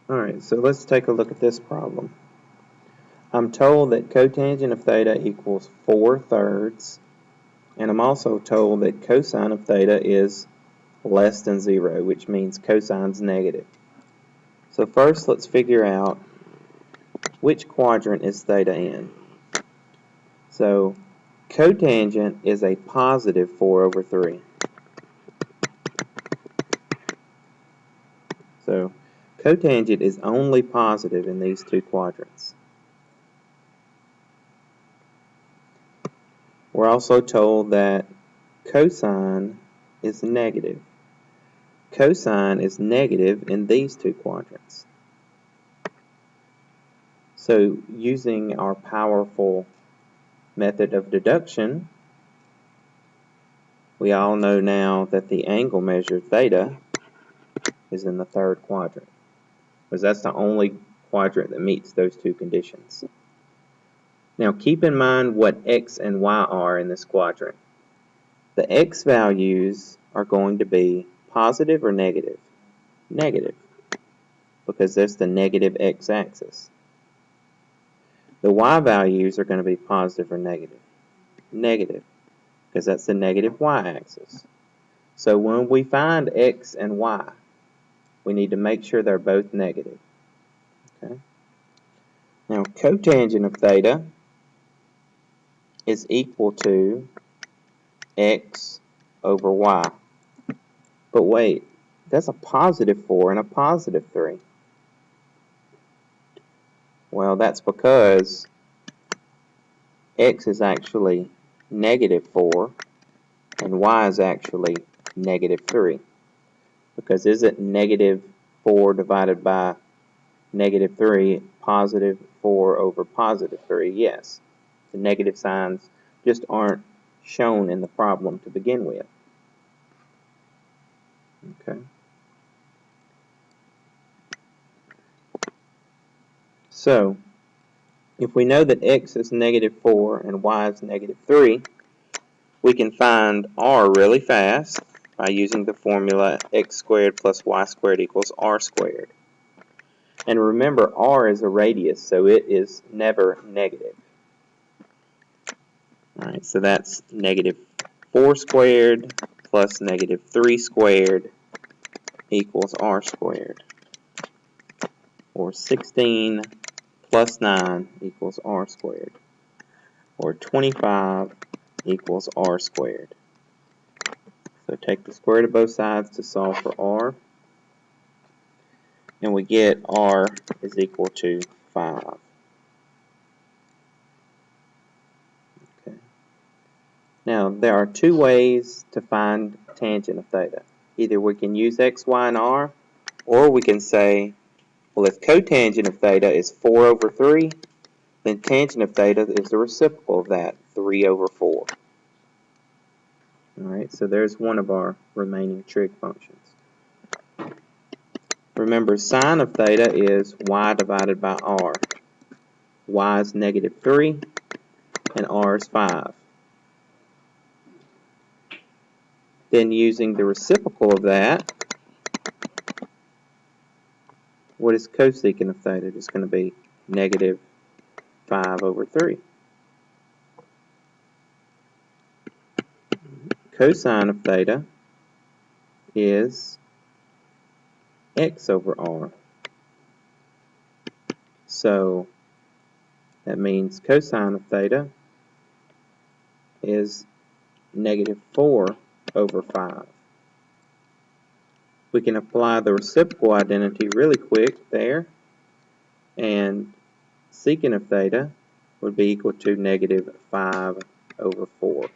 Alright, so let's take a look at this problem. I'm told that cotangent of theta equals 4/3, and I'm also told that cosine of theta is less than 0, which means cosine's negative. So first let's figure out which quadrant is theta in. So cotangent is a positive 4/3. So cotangent is only positive in these two quadrants. We're also told that cosine is negative. Cosine is negative in these two quadrants. So using our powerful method of deduction, we all know now that the angle measure theta is in the third quadrant, because that's the only quadrant that meets those two conditions. Now keep in mind what x and y are in this quadrant. The x values are going to be positive or negative? Negative, because that's the negative x-axis. The y values are going to be positive or negative? Negative, because that's the negative y-axis. So when we find x and y, we need to make sure they're both negative. Okay. Now cotangent of theta is equal to x over y. But wait, that's a positive 4 and a positive 3. Well, that's because x is actually negative 4 and y is actually negative 3. Because isn't negative 4 divided by negative 3 positive 4 over positive 3? Yes. The negative signs just aren't shown in the problem to begin with. Okay. So, if we know that x is negative 4 and y is negative 3, we can find r really fast by using the formula x squared plus y squared equals r squared. And remember, r is a radius, so it is never negative. Alright, so that's negative 4 squared plus negative 3 squared equals r squared. Or 16 plus 9 equals r squared. Or 25 equals r squared. So take the square root of both sides to solve for r. And we get r is equal to 5. Okay. Now, there are two ways to find tangent of theta. Either we can use x, y, and r, or we can say, well, if cotangent of theta is 4/3, then tangent of theta is the reciprocal of that, 3/4. Alright, so there's one of our remaining trig functions. Remember, sine of theta is y divided by r. Y is negative 3, and r is 5. Then using the reciprocal of that, what is cosecant of theta? It's going to be negative 5/3. Cosine of theta is x over r. So that means cosine of theta is negative 4/5. We can apply the reciprocal identity really quick there, and secant of theta would be equal to negative 5/4.